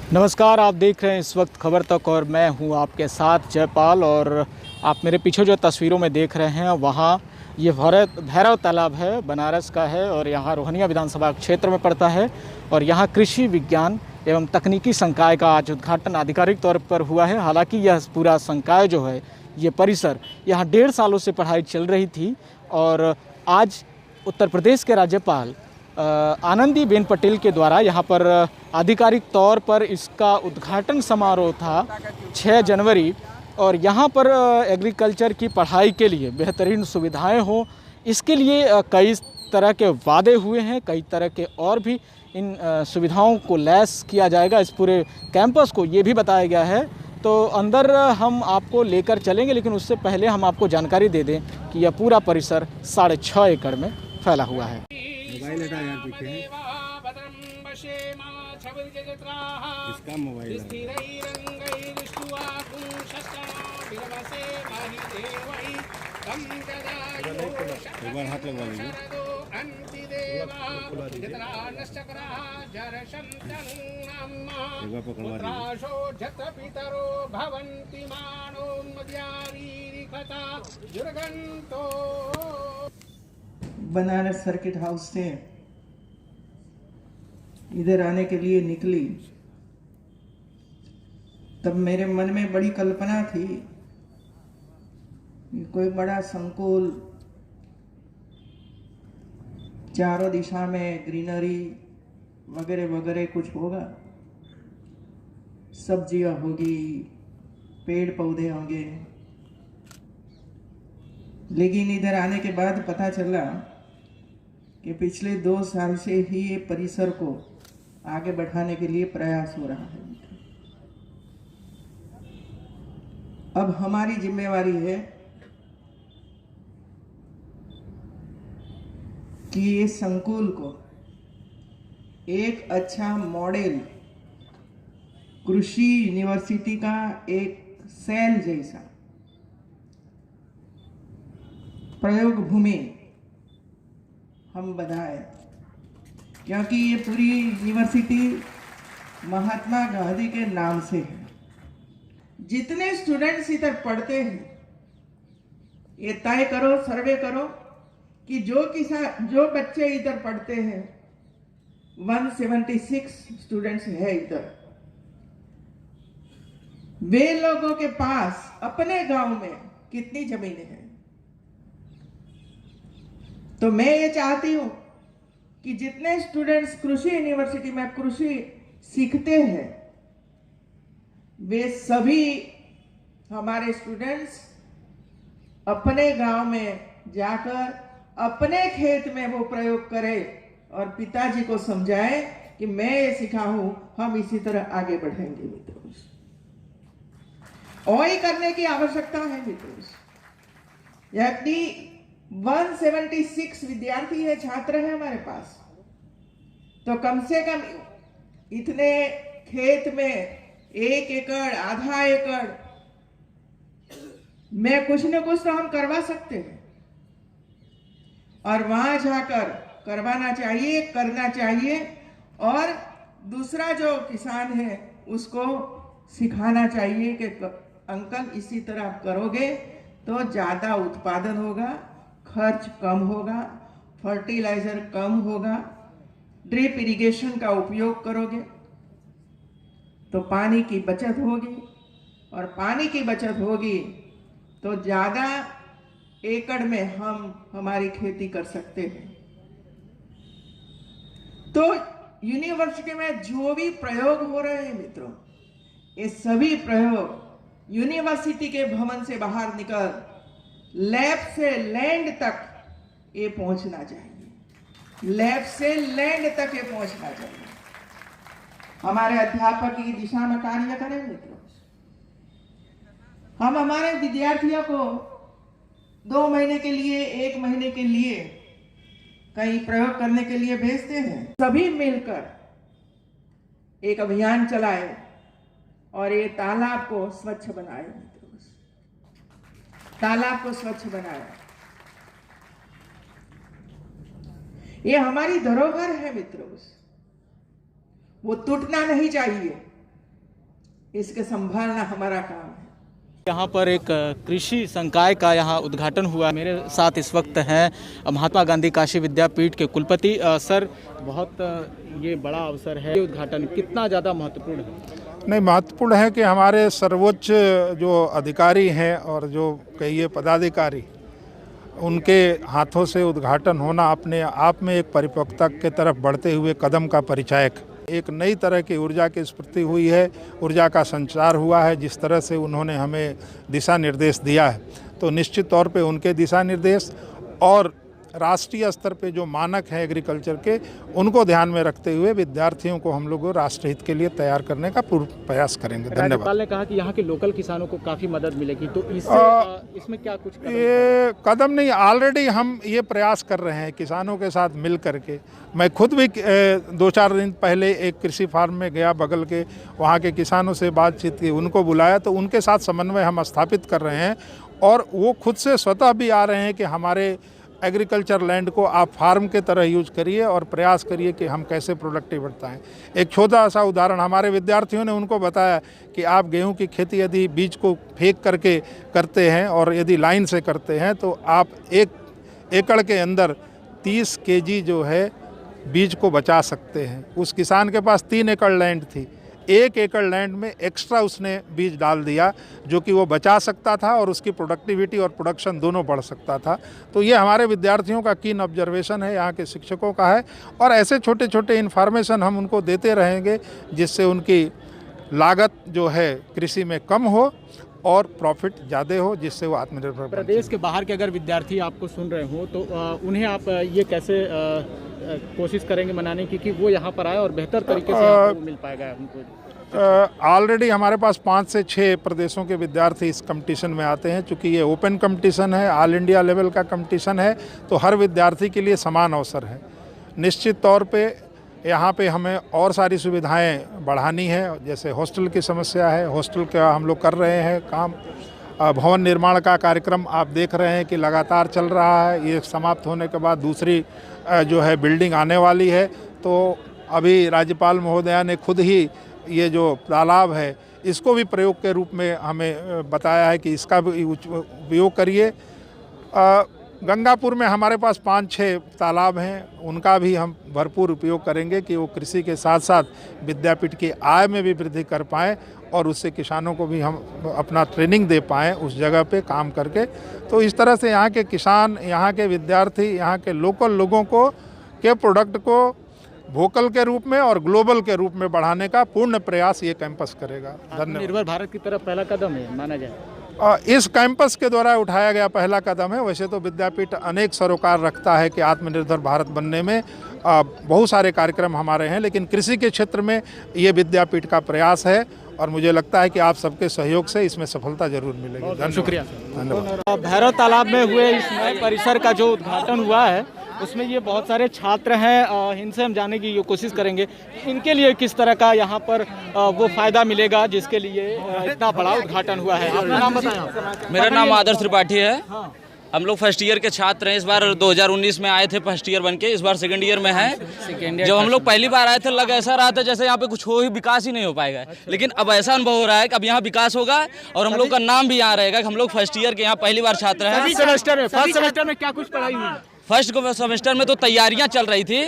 नमस्कार, आप देख रहे हैं इस वक्त खबर तक और मैं हूं आपके साथ जयपाल। और आप मेरे पीछे जो तस्वीरों में देख रहे हैं वहां ये भैरव तालाब है, बनारस का है और यहाँ रोहनिया विधानसभा क्षेत्र में पड़ता है। और यहाँ कृषि विज्ञान एवं तकनीकी संकाय का आज उद्घाटन आधिकारिक तौर पर हुआ है। हालांकि यह पूरा संकाय जो है, ये परिसर, यहाँ 1.5 सालों से पढ़ाई चल रही थी और आज उत्तर प्रदेश के राज्यपाल आनंदीबेन पटेल के द्वारा यहाँ पर आधिकारिक तौर पर इसका उद्घाटन समारोह था 6 जनवरी। और यहाँ पर एग्रीकल्चर की पढ़ाई के लिए बेहतरीन सुविधाएं हों, इसके लिए कई तरह के वादे हुए हैं, कई तरह के और भी इन सुविधाओं को लैस किया जाएगा इस पूरे कैंपस को, ये भी बताया गया है। तो अंदर हम आपको लेकर चलेंगे, लेकिन उससे पहले हम आपको जानकारी दे दें कि यह पूरा परिसर 6.5 एकड़ में फैला हुआ है। मोबाइल हटा यार पीछे। इसका मोबाइल एक बार हाथ लगवा लीजिए। एक बार पकड़वा दीजिए। बनारस सर्किट हाउस से इधर आने के लिए निकली तब मेरे मन में बड़ी कल्पना थी कि कोई बड़ा संकुल, चारों दिशा में ग्रीनरी वगैरह वगैरह कुछ होगा, सब्जियां होगी, पेड़ पौधे होंगे। लेकिन इधर आने के बाद पता चला कि पिछले 2 साल से ही ये परिसर को आगे बढ़ाने के लिए प्रयास हो रहा है। अब हमारी जिम्मेवारी है कि ये संकुल को एक अच्छा मॉडल, कृषि यूनिवर्सिटी का एक सेल जैसा प्रयोग भूमि हम बनाए, क्योंकि ये पूरी यूनिवर्सिटी महात्मा गांधी के नाम से है। जितने स्टूडेंट्स इधर पढ़ते हैं, ये तय करो, सर्वे करो कि जो बच्चे इधर पढ़ते हैं, 176 स्टूडेंट्स है इधर, वे लोगों के पास अपने गांव में कितनी जमीनें हैं। तो मैं ये चाहती हूं कि जितने स्टूडेंट्स कृषि यूनिवर्सिटी में कृषि सीखते हैं, वे सभी हमारे स्टूडेंट्स अपने गांव में जाकर अपने खेत में वो प्रयोग करें और पिताजी को समझाएं कि मैं ये सिखा हूं, हम इसी तरह आगे बढ़ेंगे। मित्रों, और ही करने की आवश्यकता है मित्रों। यदि 176 विद्यार्थी है, छात्र है हमारे पास, तो कम से कम इतने खेत में 1 एकड़, आधा एकड़ में कुछ न कुछ तो हम करवा सकते हैं। और वहां जाकर करवाना चाहिए, करना चाहिए, और दूसरा जो किसान है उसको सिखाना चाहिए कि अंकल इसी तरह आप करोगे तो ज्यादा उत्पादन होगा, खर्च कम होगा, फर्टिलाइजर कम होगा, ड्रिप इरिगेशन का उपयोग करोगे तो पानी की बचत होगी, और पानी की बचत होगी तो ज्यादा एकड़ में हम हमारी खेती कर सकते हैं। तो यूनिवर्सिटी में जो भी प्रयोग हो रहे हैं मित्रों, ये सभी प्रयोग यूनिवर्सिटी के भवन से बाहर निकल लैब से लैंड तक ये पहुंचना चाहिए। लैब से लैंड तक ये पहुंचना चाहिए। हमारे अध्यापक की दिशा में कार्य करें मित्रों। हम हमारे विद्यार्थियों को 2 महीने के लिए, 1 महीने के लिए कहीं प्रयोग करने के लिए भेजते हैं। सभी मिलकर एक अभियान चलाए और ये तालाब को स्वच्छ बनाए मित्रों। तालाब को स्वच्छ बनाए। ये हमारी धरोहर है मित्रों, वो टूटना नहीं चाहिए। इसके संभालना हमारा काम है। यहाँ पर एक कृषि संकाय का यहाँ उद्घाटन हुआ। मेरे साथ इस वक्त हैं महात्मा गांधी काशी विद्यापीठ के कुलपति। सर, बहुत ये बड़ा अवसर है, ये उद्घाटन कितना ज़्यादा महत्वपूर्ण है? नहीं, महत्वपूर्ण है कि हमारे सर्वोच्च जो अधिकारी हैं और जो कहिए पदाधिकारी, उनके हाथों से उद्घाटन होना अपने आप में एक परिपक्वता के तरफ बढ़ते हुए कदम का परिचायक। एक नई तरह की ऊर्जा की स्फूर्ति हुई है, ऊर्जा का संचार हुआ है। जिस तरह से उन्होंने हमें दिशा निर्देश दिया है, तो निश्चित तौर पे उनके दिशा निर्देश और राष्ट्रीय स्तर पे जो मानक हैं एग्रीकल्चर के, उनको ध्यान में रखते हुए विद्यार्थियों को हम लोग राष्ट्रहित के लिए तैयार करने का पूर्ण प्रयास करेंगे। धन्यवाद। राज्यपाल ने कहा कि यहाँ के लोकल किसानों को काफ़ी मदद मिलेगी, तो इसमें क्या कुछ ये कदम नहीं, ऑलरेडी हम ये प्रयास कर रहे हैं किसानों के साथ मिल करके। मैं खुद भी 2-4 दिन पहले एक कृषि फार्म में गया बगल के, वहाँ के किसानों से बातचीत की, उनको बुलाया, तो उनके साथ समन्वय हम स्थापित कर रहे हैं और वो खुद से स्वतः भी आ रहे हैं कि हमारे एग्रीकल्चर लैंड को आप फार्म के तरह यूज करिए और प्रयास करिए कि हम कैसे प्रोडक्टिव बढ़ाएं। एक छोटा सा उदाहरण, हमारे विद्यार्थियों ने उनको बताया कि आप गेहूं की खेती यदि बीज को फेंक करके करते हैं और यदि लाइन से करते हैं, तो आप 1 एकड़ के अंदर 30 kg जो है बीज को बचा सकते हैं। उस किसान के पास 3 एकड़ लैंड थी, 1 एकड़ लैंड में एक्स्ट्रा उसने बीज डाल दिया, जो कि वो बचा सकता था और उसकी प्रोडक्टिविटी और प्रोडक्शन दोनों बढ़ सकता था। तो ये हमारे विद्यार्थियों का कीन ऑब्जर्वेशन है, यहाँ के शिक्षकों का है, और ऐसे छोटे छोटे इन्फॉर्मेशन हम उनको देते रहेंगे, जिससे उनकी लागत जो है कृषि में कम हो और प्रॉफिट ज़्यादा हो, जिससे वो आत्मनिर्भर। प्रदेश के बाहर के अगर विद्यार्थी आपको सुन रहे हो, तो उन्हें आप ये कैसे कोशिश करेंगे मनाने की कि वो यहाँ पर आए और बेहतर तरीके से आपको मिल पाएगा उनको? ऑलरेडी हमारे पास 5 से 6 प्रदेशों के विद्यार्थी इस कंपटीशन में आते हैं। चूँकि ये ओपन कंपटीशन है, ऑल इंडिया लेवल का कंपटीशन है, तो हर विद्यार्थी के लिए समान अवसर है। निश्चित तौर पे यहाँ पे हमें और सारी सुविधाएं बढ़ानी है, जैसे हॉस्टल की समस्या है, हॉस्टल का हम लोग कर रहे हैं काम। भवन निर्माण का कार्यक्रम आप देख रहे हैं कि लगातार चल रहा है। ये समाप्त होने के बाद दूसरी जो है बिल्डिंग आने वाली है। तो अभी राज्यपाल महोदया ने खुद ही ये जो तालाब है, इसको भी प्रयोग के रूप में हमें बताया है कि इसका भी उपयोग करिए। गंगापुर में हमारे पास 5-6 तालाब हैं, उनका भी हम भरपूर उपयोग करेंगे कि वो कृषि के साथ साथ विद्यापीठ की आय में भी वृद्धि कर पाएँ और उससे किसानों को भी हम अपना ट्रेनिंग दे पाएँ उस जगह पे काम करके। तो इस तरह से यहाँ के किसान, यहाँ के विद्यार्थी, यहाँ के लोकल लोगों को के प्रोडक्ट को वोकल के रूप में और ग्लोबल के रूप में बढ़ाने का पूर्ण प्रयास ये कैंपस करेगा। धन्यवाद। आत्मनिर्भर भारत की तरफ पहला कदम है माना जाए। इस कैंपस के द्वारा उठाया गया पहला कदम है। वैसे तो विद्यापीठ अनेक सरोकार रखता है कि आत्मनिर्भर भारत बनने में बहुत सारे कार्यक्रम हमारे हैं, लेकिन कृषि के क्षेत्र में ये विद्यापीठ का प्रयास है और मुझे लगता है कि आप सबके सहयोग से इसमें सफलता जरूर मिलेगी। धन्यवाद। शुक्रिया। धन्यवाद। भैरव तालाब में हुए इस नए परिसर का जो उद्घाटन हुआ है, उसमें ये बहुत सारे छात्र हैं, इनसे हम जानने की कोशिश करेंगे इनके लिए किस तरह का यहाँ पर वो फ़ायदा मिलेगा जिसके लिए इतना बड़ा उद्घाटन हुआ है। अपना नाम बताएं। मेरा नाम आदर्श त्रिपाठी है। हम लोग फर्स्ट ईयर के छात्र हैं। इस बार 2019 में आए थे फर्स्ट ईयर बन के, इस बार सेकंड ईयर में हैं। जब हम लोग पहली बार आए थे लग ऐसा रहा था जैसे यहाँ पे कुछ हो ही विकास ही नहीं हो पाएगा, लेकिन अब ऐसा अनुभव हो रहा है कि अब यहाँ विकास होगा और हम लोग का नाम भी यहाँ रहेगा कि हम लोग फर्स्ट ईयर के यहाँ पहली बार छात्र हैं। फर्स्ट सेमेस्टर में क्या कुछ पढ़ाई हुई? फर्स्ट सेमेस्टर में तो तैयारियां चल रही थी,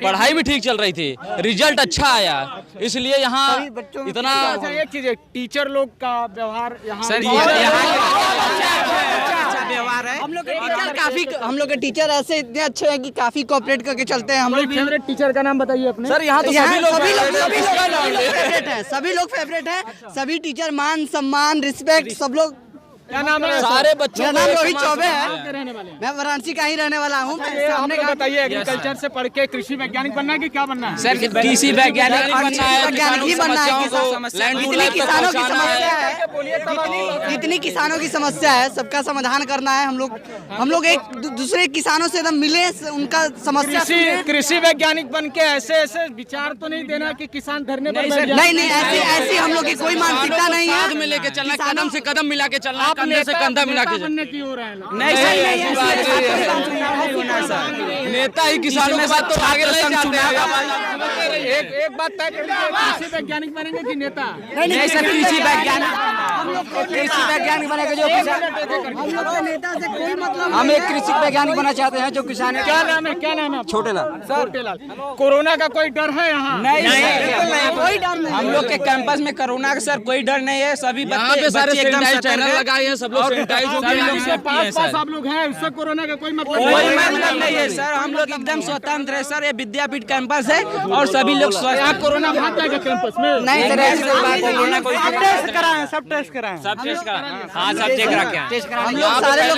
पढ़ाई भी ठीक चल रही थी, रिजल्ट अच्छा आया, इसलिए यहाँ इतना। एक चीज है, टीचर लोग का व्यवहार यहाँ व्यवहार है। हम लोग के टीचर ऐसे इतने अच्छे हैं कि काफी कोऑपरेट करके चलते हैं। हम लोग फेवरेट टीचर का नाम बताइए अपने। सर यहाँ तो सभी लोग फेवरेट है, सभी लोग फेवरेट है, सभी टीचर मान सम्मान रिस्पेक्ट सब लोग। क्या नाम है? सारे बच्चों। मेरा नाम रोहित चौबे है, रहने वाले हैं? मैं वाराणसी का ही रहने वाला हूँ। हमने बताइए, एग्रीकल्चर से पढ़ के कृषि वैज्ञानिक बनना है कि क्या बनना है? सर कृषि वैज्ञानिक बनना है, वैज्ञानिक ही बनना है। जितनी किसानों की समस्या है, जितनी किसानों की समस्या है सबका समाधान करना है। हम लोग एक दूसरे किसानों से एकदम मिले, उनका समस्या। कृषि वैज्ञानिक बन के ऐसे विचार तो नहीं देना कि किसान धरने पर नहीं, ऐसी हम लोग की कोई मानसिकता नहीं है। में लेके चलना, कदम से कदम मिला के चलना। कंधे से कंधा मिला के बनने की हो रहे हैं लोग। नहीं सर, नहीं है, नहीं होना है सर। नेता ही किसानों के साथ तो आगे नहीं जाते हैं। एक बात तय कर लीजिए, कृषि वैज्ञानिक बनेंगे कि नेता? नहीं सर, कृषि वैज्ञानिक बनेगा जो किसान, हम लोग को नेता से कोई मतलब। हम एक कृषि वैज्ञानिक बनना चाहते हैं जो किसान है। क्या नाम है, क्या नाम है? छोटे लाल छोटे लाल। कोरोना का कोई डर है यहाँ? नहीं, कोई डर नहीं। हम लोग के कैंपस में कोरोना का सर कोई डर नहीं है। सभी यहाँ पे सारे सैनिटाइज चैनल लगाए हैं, सब लोग सैनिटाइज हो गए हैं। पास आप लोग हैं, उससे कोरोना का कोई मतलब कोई मतलब नहीं है सर। हम लोग एकदम स्वतंत्र है सर। ये विद्यापीठ कैंपस है और सभी लोग स्वस्थ। यहाँ कोरोना भाग जाएगा कैंपस में? नहीं सर, ऐसी कोई बात नहीं है। सब टेस्ट कराएं, सब टेस्ट कराएं। सब टेस्ट करा, हाँ सब चेक रखे हैं। हम लोग सारे लोग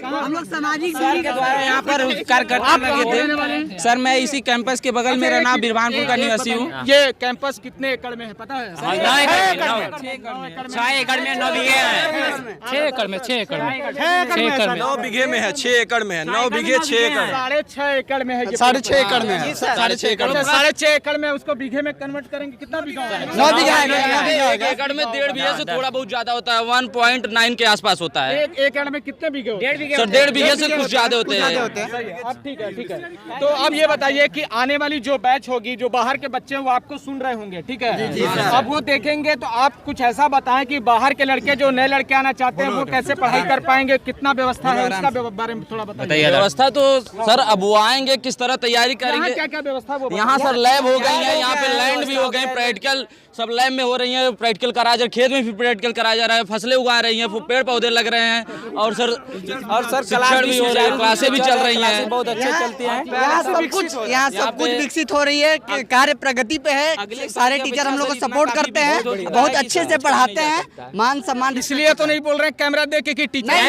हम लोग सामाजिक दूरी के द्वारा यहाँ पर कार्यकर्ता लगे थे सर। मैं इसी कैंपस के बगल में रहना बिरभानपुर का निवासी हूँ। ये कैंपस कितने एकड़ में है पता है? 6 एकड़ में 9 बीघे है। 6 एकड़ में 9 बीघे में है, 6 एकड़ में है, 9 बीघे 6 एकड़। 6.5 एकड़ में है। 6.5 एकड़ में है, 6.5 एकड़ में। 6.5 एकड़ में उसको बीघे में कन्वर्ट करेंगे, कितना बीघा होगा? 9 बीघा एक एकड़ में 1.5 बीघे से थोड़ा बहुत ज्यादा होता है, 1.9 के आसपास होता है। एक एकड़ में कितने बीघे होते हैं? सर 1.5 बीघे से कुछ ज्यादा होते हैं। अब ठीक है, ठीक है। तो अब ये बताइए कि आने वाली जो बैच होगी, जो बाहर के बच्चे हैं वो आपको सुन रहे होंगे, ठीक है? अब वो देखेंगे तो आप कुछ ऐसा बताएं कि बाहर के लड़के जो नए लड़के आना चाहते हैं वो कैसे पढ़ाई कर पाएंगे, कितना व्यवस्था है उसका बारे में थोड़ा बताइए। व्यवस्था तो सर अब वो आएंगे किस तरह तैयारी करेंगे। क्या क्या व्यवस्था वो यहाँ सर लैब हो गई है, यहाँ पे लैंड भी हो गए, प्रैक्टिकल सब लैब में हो रही है। प्रैक्टिकल कराया जा रहा है, खेत में भी प्रैक्टिकल कराया जा रहा है, फसलें उगा रही हैं, पेड़ पौधे लग रहे हैं और सर शिक्षण भी हो रहा है, क्लासें भी चल रही हैं, बहुत अच्छे चलती हैं। यहाँ सब कुछ विकसित हो रही है, कार्य प्रगति पे है। सारे टीचर हम लोग को सपोर्ट करते हैं, बहुत अच्छे से पढ़ाते हैं, मान सम्मान। इसलिए तो नहीं बोल रहे हैं कैमरा देख के कि टीचर नहीं,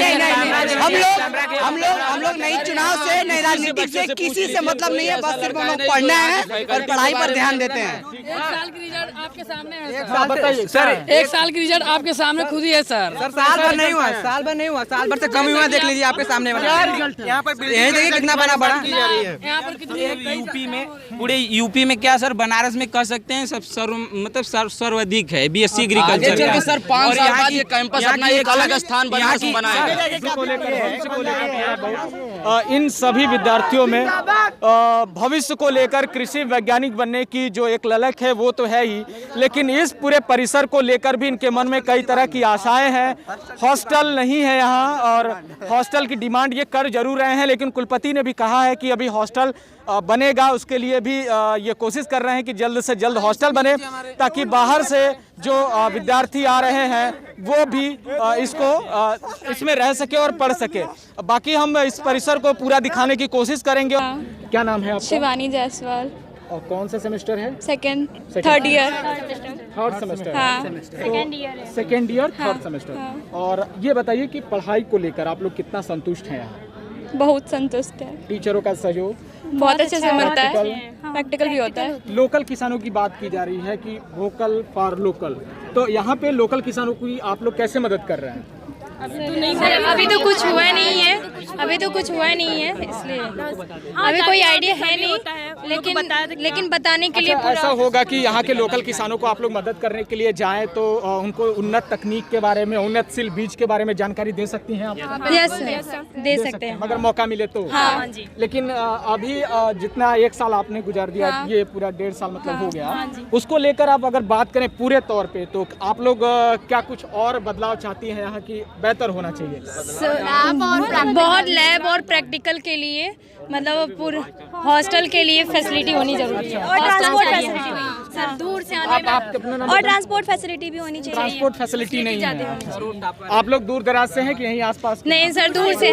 हम लोग नई चुनाव से, नई राजनीति से किसी से मतलब नहीं है। बस सिर्फ हम लोग पढ़ना है और पढ़ाई पर ध्यान देते हैं। 1 साल की रिजल्ट आपके सामने है बताइए सर। 1 साल की रिजल्ट आपके सामने खुद ही है सर। साल भर नहीं हुआ, साल भर से कम हुआ। देख लीजिए आपके सामने यहाँ पर यही देखिए कितना बड़ा बड़ा। यहाँ पर कितनी यूपी में, पूरे यूपी में क्या सर, बनारस में कह सकते हैं सब सर्वाधिक है BSc एग्रीकल्चर। सर 5 साल बाद ये कैंपस अपना एक अलग स्थान बनाएगा। इन सभी विद्यार्थियों में भविष्य को लेकर कृषि वैज्ञानिक बनने की जो एक ललक है वो तो है ही, लेकिन इस पूरे परिसर को लेकर भी इनके मन में कई तरह की आशाएं हैं। हॉस्टल नहीं है यहाँ और हॉस्टल की डिमांड ये कर जरूर रहे हैं, लेकिन कुलपति ने भी कहा है कि अभी हॉस्टल बनेगा, उसके लिए भी ये कोशिश कर रहे हैं कि जल्द से जल्द हॉस्टल बने, ताकि बाहर से जो विद्यार्थी आ रहे हैं वो भी इसमें रह सके और पढ़ सके। बाकी हम इस परिसर को पूरा दिखाने की कोशिश करेंगे। क्या नाम है आपका? शिवानी जायसवाल। और कौन सा सेमेस्टर है? Second, third year. Third semester. हाँ। Second year third semester. और ये बताइए कि पढ़ाई को लेकर आप लोग कितना संतुष्ट हैं यहाँ? बहुत संतुष्ट है। टीचरों का सहयोग बहुत अच्छे से मिलता है, प्रैक्टिकल भी होता है। लोकल किसानों की बात की जा रही है कि वोकल फॉर लोकल, तो यहाँ पे लोकल किसानों की आप लोग कैसे मदद कर रहे हैं? अभी तो कुछ हुआ नहीं है, इसलिए अभी कोई आइडिया है नहीं, लेकिन बताने के लिए ऐसा होगा कि यहाँ के लोकल किसानों को आप लोग मदद करने के लिए जाएं तो उनको उन्नत तकनीक के बारे में, उन्नतशील बीज के बारे में जानकारी दे सकती हैं आप? यस, दे सकते हैं अगर मौका मिले तो। हाँ जी। लेकिन अभी जितना 1 साल आपने गुजार दिया, ये पूरा 1.5 साल मतलब हो गया, उसको लेकर आप अगर बात करें पूरे तौर पे, तो आप लोग क्या कुछ और बदलाव चाहती हैं यहाँ की बेहतर होना चाहिए? बहुत लैब और प्रैक्टिकल के लिए, मतलब पूरे हॉस्टल के लिए फैसिलिटी होनी जरूरी है, और ट्रांसपोर्ट फैसिलिटी सर, दूर से आने और ट्रांसपोर्ट फैसिलिटी भी होनी चाहिए। ट्रांसपोर्ट फैसिलिटी नहीं है। आप लोग दूर दराज से हैं कि यहीं आसपास? नहीं सर, दूर से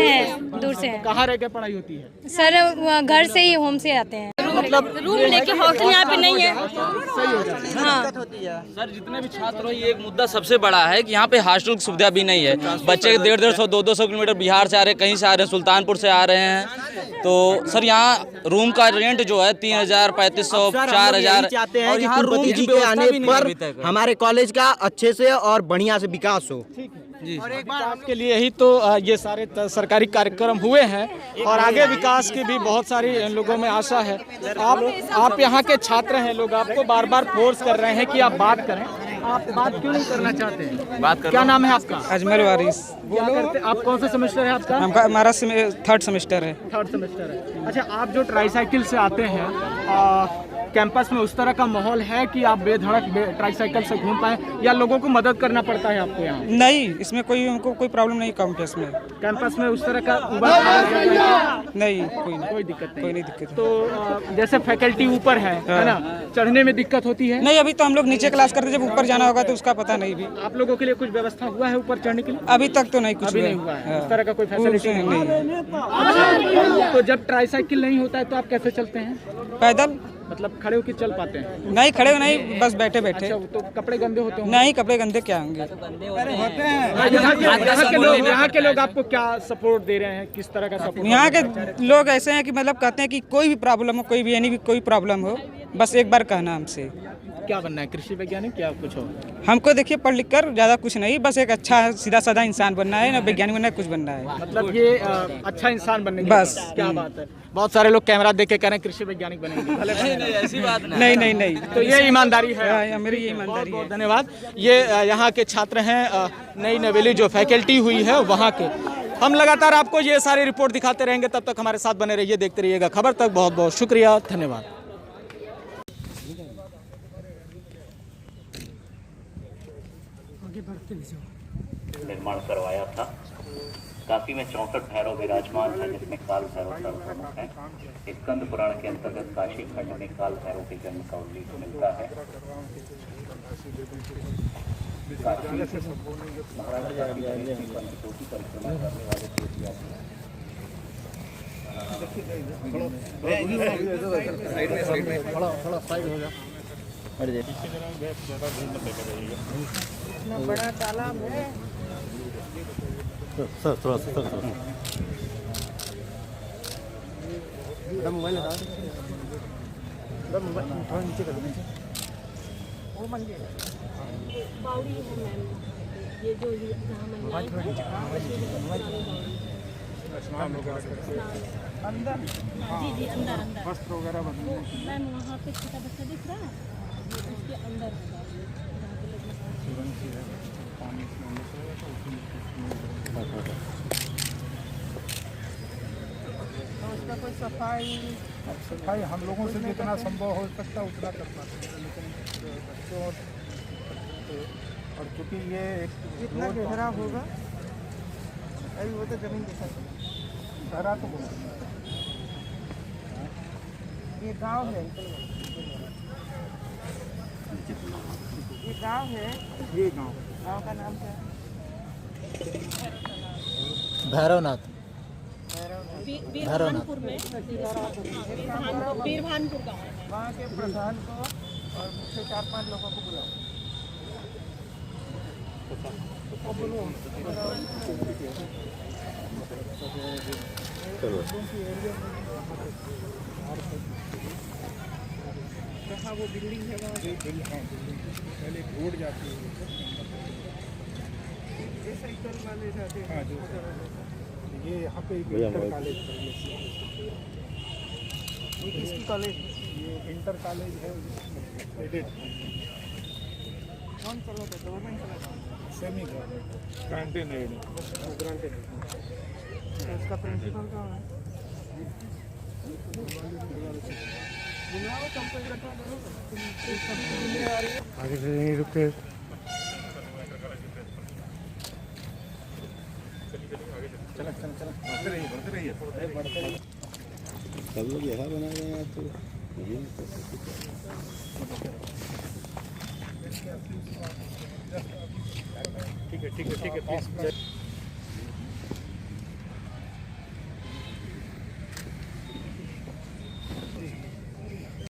हैं। कहाँ रह के पढ़ाई होती है सर? घर से ही, होम से आते हैं, मतलब रूम लेके। हॉस्टल यहाँ पे नहीं है। सही हो जाए। हाँ सर जितने भी छात्र हैं, ये एक मुद्दा सबसे बड़ा है कि यहाँ पे हॉस्टल की सुविधा भी नहीं है। बच्चे 150-150, 200 किलोमीटर बिहार से आ रहे हैं, कहीं से आ रहे हैं, सुल्तानपुर से आ रहे हैं। तो सर यहाँ रूम का रेंट जो है 3000, 3500, 4000, और यहाँ रूम के आने पर हमारे कॉलेज का अच्छे से और बढ़िया से विकास हो। और एक विकास के लिए ही तो ये सारे सरकारी कार्यक्रम हुए हैं, और आगे विकास की भी बहुत सारी लोगों में आशा है। आप यहाँ के छात्र हैं, लोग आपको बार बार फोर्स कर रहे हैं कि आप बात करें। आप बात क्यों नहीं करना चाहते हैं? बात कर क्या नाम है आपका? अजमल वारिस। क्या करते आप? कौन सा सेमेस्टर है आपका? हमारा 3rd सेमेस्टर है। 3rd सेमेस्टर है। अच्छा, आप जो ट्राईसाइकिल से आते हैं, कैंपस में उस तरह का माहौल है कि आप बेधड़क ट्राईसाइकिल से घूम पाए, या लोगों को मदद करना पड़ता है आपको यहाँ? नहीं, इसमें कोई हमको कोई प्रॉब्लम नहीं कैंपस में। कैंपस में उस तरह का नहीं, कोई दिक्कत कोई नहीं दिक्कत। तो जैसे फैकल्टी ऊपर है ना, चढ़ने में दिक्कत होती है? नहीं, अभी तो हम लोग नीचे क्लास करते, जब ऊपर जाना होगा तो उसका पता नहीं। भी आप लोगों के लिए कुछ व्यवस्था हुआ है ऊपर चढ़ने के लिए? अभी तक तो नहीं, कुछ अभी नहीं हुआ है। इस तरह का कोई फैसिलिटी नहीं। तो जब ट्राईसाइकिल नहीं होता है तो आप कैसे चलते हैं? पैदल, मतलब खड़े होकर चल पाते हैं? नहीं खड़े नहीं, बस बैठे बैठे। अच्छा, तो कपड़े गंदे होते हैं? नहीं, कपड़े गंदे क्या होंगे। यहाँ के लोग आपको क्या सपोर्ट दे रहे हैं? किस तरह का सपोर्ट? यहाँ के लोग ऐसे हैं कि मतलब कहते हैं कि कोई भी प्रॉब्लम हो, कोई भी यानी कि कोई प्रॉब्लम हो, बस एक बार कहना हमसे। क्या बनना है? कृषि वैज्ञानिक, क्या कुछ हो? हमको देखिए पढ़ लिख कर ज़्यादा कुछ नहीं, बस एक अच्छा सीधा साधा इंसान बनना है, ना वैज्ञानिक बनना है, कुछ बनना है। मतलब ये अच्छा इंसान बनने की बस। क्या बात है। बहुत सारे लोग कैमरा देख के कह रहे हैं कृषि वैज्ञानिक बनेंगे। नहीं, ऐसी बात नहीं। नहीं। तो ये ईमानदारी है। मेरी ये ईमानदारी है। बहुत धन्यवाद। ये यहाँ के छात्र हैं, नई नवेली जो फैकल्टी हुई है वहाँ के। हम लगातार आपको ये सारी रिपोर्ट दिखाते रहेंगे, तब तक हमारे साथ बने रहिए, देखते रहिएगा खबर तक। बहुत बहुत शुक्रिया, धन्यवाद। निर्माण करवाया था। काशी में 64 भैरव विराजमान है, जिसमें काल भैरव सर्वप्रमुख है। स्कंद पुराण के अंतर्गत काशी खंड में काल भैरव के जन्म का उल्लेख मिलता है। परिक्रमा करने वाले बड़ा तालाब है। सर थोड़ा मोबाइल थोड़ा नीचे कर दीजिए। वो मंदिर बावड़ी है मैम, ये जो जहाँ महिलाएं अंदर। जी अंदर वस्त्र वगैरह बदलने मैम, वहाँ पे छोटा बच्चा दिख रहा है, उसके अंदर उसका कोई सफाई हम लोगों से जितना संभव हो सकता उतना कर पाते हैं, लेकिन बच्चों और चूँकि ये जितना गहरा होगा, अभी वो तो जमीन दिखा गहरा तो बहुत ये गांव है, ये गांव है। ये गांव का नाम क्या है? भैरवनाथ। बीरभानपुर में, बीरभानपुर गाँव। वहाँ के प्रधान को और मुझसे 4-5 लोगों को बुलाओ। कहाँ वो बिल्डिंग है? वहाँ पहले रोड जाती है, ये साइकिल वाले जाते हैं। हाँ, ये यहाँ पे इंटर कॉलेज है। ये किसकी कॉलेज? ये इंटर कॉलेज है, एडेड। कौन चलाता है? गवर्नमेंट चलाता है? Semi government, granted aid. उसका प्रिंसिपल कौन है? आगे से नहीं रुके। चला बढ़ते रहिए। सब लोग यहाँ बना रहे हैं, तो ठीक है प्लीज।